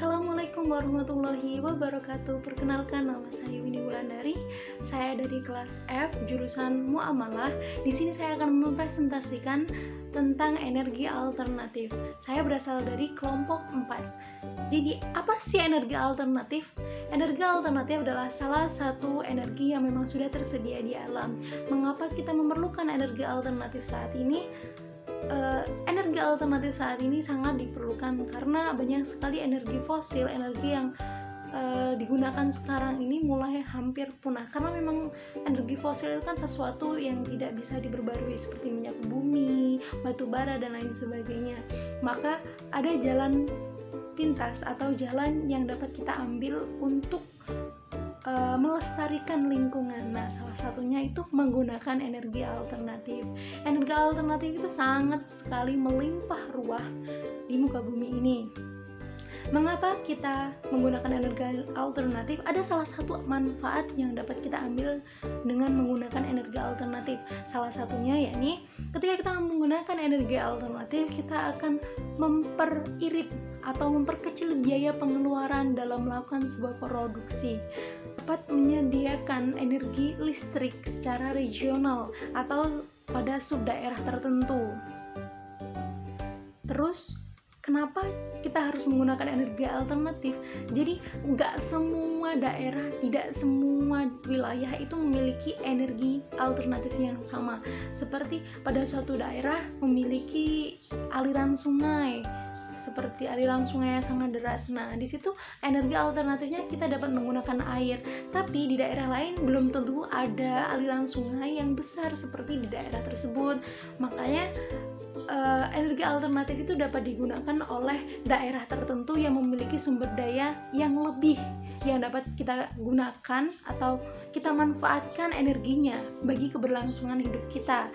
Assalamualaikum warahmatullahi wabarakatuh. Perkenalkan, nama saya Winnie Wulandari. Saya dari kelas F jurusan Muamalah. Di sini saya akan mempresentasikan tentang energi alternatif. Saya berasal dari kelompok 4. Jadi, apa sih energi alternatif? Energi alternatif adalah salah satu energi yang memang sudah tersedia di alam. Mengapa kita memerlukan energi alternatif saat ini? Energi alternatif saat ini sangat diperlukan karena banyak sekali energi fosil, energi yang digunakan sekarang ini mulai hampir punah, karena memang energi fosil itu kan sesuatu yang tidak bisa diperbarui seperti minyak bumi, batu bara, dan lain sebagainya. Maka ada jalan pintas atau jalan yang dapat kita ambil untuk melestarikan lingkungan. Nah, salah satunya itu menggunakan energi alternatif. Energi alternatif itu sangat sekali melimpah ruah di muka bumi ini. Mengapa kita menggunakan energi alternatif? Ada salah satu manfaat yang dapat kita ambil dengan menggunakan energi alternatif. Salah satunya yakni ketika kita menggunakan energi alternatif, kita akan memperirit atau memperkecil biaya pengeluaran dalam melakukan sebuah produksi, dapat menyediakan energi listrik secara regional atau pada subdaerah tertentu. Terus, kenapa kita harus menggunakan energi alternatif? Jadi, nggak semua daerah, tidak semua wilayah itu memiliki energi alternatif yang sama. Seperti pada suatu daerah memiliki aliran sungai, seperti aliran sungai yang sangat deras. Nah, di situ energi alternatifnya kita dapat menggunakan air. Tapi di daerah lain belum tentu ada aliran sungai yang besar seperti di daerah tersebut. Makanya energi alternatif itu dapat digunakan oleh daerah tertentu yang memiliki sumber daya yang lebih, yang dapat kita gunakan atau kita manfaatkan energinya bagi keberlangsungan hidup kita.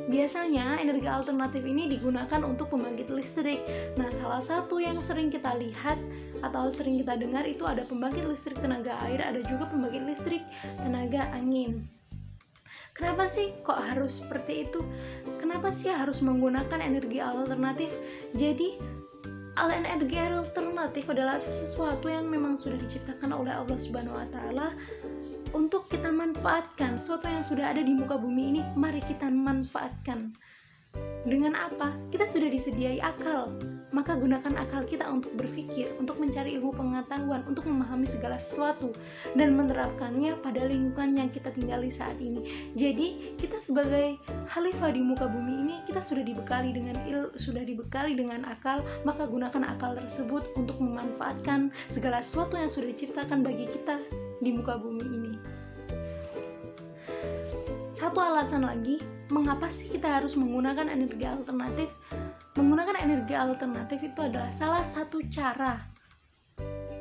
Biasanya energi alternatif ini digunakan untuk pembangkit listrik. Nah, salah satu yang sering kita lihat atau sering kita dengar itu ada pembangkit listrik tenaga air, ada juga pembangkit listrik tenaga angin. Kenapa sih kok harus seperti itu? Kenapa sih harus menggunakan energi alternatif? Jadi, energi alternatif adalah sesuatu yang memang sudah diciptakan oleh Allah Subhanahu wa Ta'ala untuk kita manfaatkan. Sesuatu yang sudah ada di muka bumi ini, mari kita manfaatkan. Dengan apa? Kita sudah disediai akal, maka gunakan akal kita untuk berpikir, untuk mencari ilmu pengetahuan, untuk memahami segala sesuatu dan menerapkannya pada lingkungan yang kita tinggali saat ini. Jadi, kita sebagai khalifah di muka bumi ini, kita sudah dibekali dengan akal, maka gunakan akal tersebut untuk memanfaatkan segala sesuatu yang sudah diciptakan bagi kita di muka bumi ini. Satu alasan lagi, mengapa sih kita harus menggunakan energi alternatif? Menggunakan energi alternatif itu adalah salah satu cara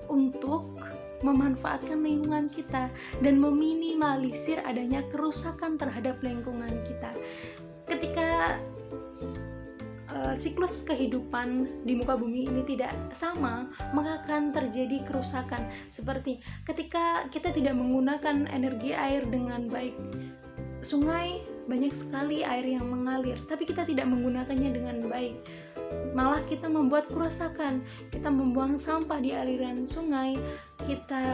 untuk memanfaatkan lingkungan kita dan meminimalisir adanya kerusakan terhadap lingkungan kita. Ketika siklus kehidupan di muka bumi ini tidak sama, maka akan terjadi kerusakan. Seperti ketika kita tidak menggunakan energi air dengan baik, sungai banyak sekali air yang mengalir, tapi kita tidak menggunakannya dengan baik. Malah kita membuat kerusakan. Kita membuang sampah di aliran sungai, kita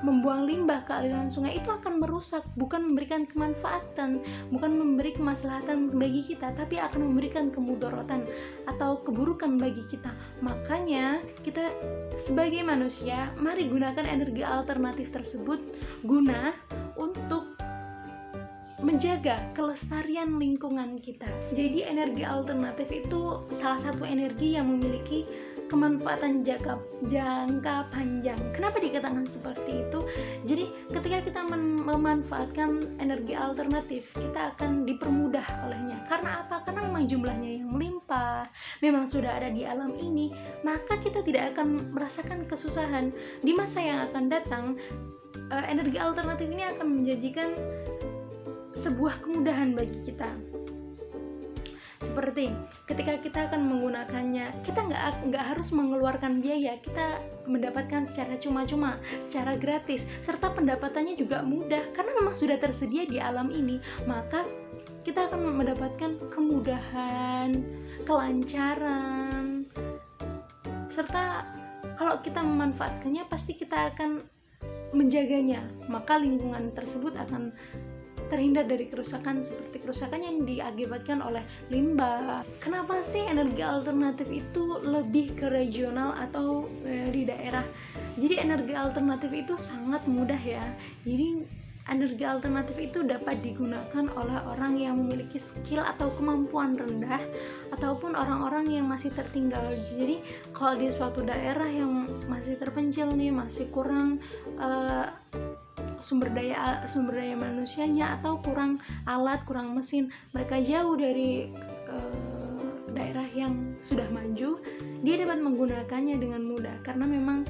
membuang limbah ke aliran sungai, itu akan merusak, bukan memberikan kemanfaatan, bukan memberi kemaslahatan bagi kita, tapi akan memberikan kemudaratan atau keburukan bagi kita. Makanya kita sebagai manusia, mari gunakan energi alternatif tersebut guna untuk menjaga kelestarian lingkungan kita. Jadi energi alternatif itu salah satu energi yang memiliki kemanfaatan jangka panjang. Kenapa dikatakan seperti itu? Jadi ketika kita memanfaatkan energi alternatif, kita akan dipermudah olehnya. Karena apa? Karena memang jumlahnya yang melimpah, memang sudah ada di alam ini, maka kita tidak akan merasakan kesusahan. Di masa yang akan datang, energi alternatif ini akan menjadikan sebuah kemudahan bagi kita. Seperti ketika kita akan menggunakannya, kita nggak harus mengeluarkan biaya, kita mendapatkan secara cuma-cuma, secara gratis, serta pendapatannya juga mudah karena memang sudah tersedia di alam ini. Maka kita akan mendapatkan kemudahan, kelancaran, serta Kalau kita memanfaatkannya, pasti kita akan menjaganya, maka lingkungan tersebut akan terhindar dari kerusakan seperti kerusakan yang diakibatkan oleh limbah. Kenapa sih energi alternatif itu lebih ke regional atau di daerah? Jadi energi alternatif itu sangat mudah ya. Jadi energi alternatif itu dapat digunakan oleh orang yang memiliki skill atau kemampuan rendah ataupun orang-orang yang masih tertinggal. Jadi kalau di suatu daerah yang masih terpencil nih, masih kurang sumber daya manusianya atau kurang alat, kurang mesin, mereka jauh dari daerah yang sudah maju, dia dapat menggunakannya dengan mudah karena memang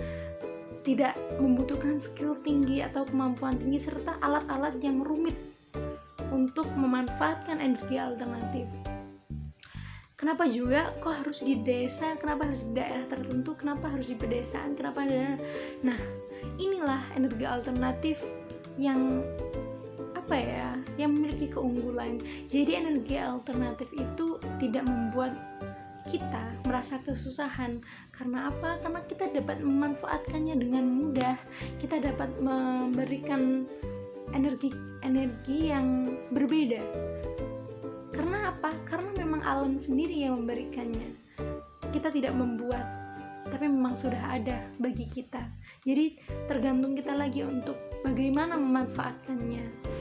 tidak membutuhkan skill tinggi atau kemampuan tinggi serta alat-alat yang rumit untuk memanfaatkan energi alternatif. Kenapa juga kok harus di desa, kenapa harus di daerah tertentu, kenapa harus di pedesaan, kenapa ada. Nah, inilah energi alternatif yang yang memiliki keunggulan. Jadi energi alternatif itu tidak membuat kita merasa kesusahan. Karena apa? Karena kita dapat memanfaatkannya dengan mudah. Kita dapat memberikan energi yang berbeda. Karena apa? Karena memang alam sendiri yang memberikannya. Kita tidak membuat, tapi memang sudah ada bagi kita. Jadi tergantung kita lagi untuk bagaimana memanfaatkannya.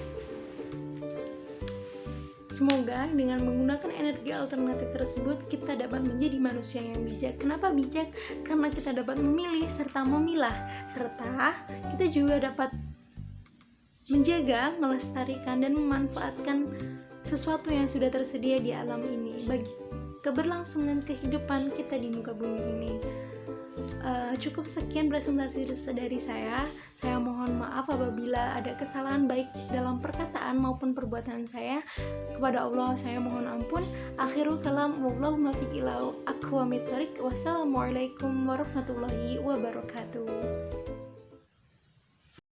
Semoga dengan menggunakan energi alternatif tersebut kita dapat menjadi manusia yang bijak. Kenapa bijak? Karena kita dapat memilih serta memilah, serta kita juga dapat menjaga, melestarikan dan memanfaatkan sesuatu yang sudah tersedia di alam ini bagi keberlangsungan kehidupan kita di muka bumi ini. Cukup sekian presentasi dari saya. Saya mohon maaf apabila ada kesalahan baik dalam perkataan maupun perbuatan saya. Kepada Allah saya mohon ampun. Akhirul kalam, wallahu muwaffiq ila aqwamit thoriq. Wassalamualaikum warahmatullahi wabarakatuh.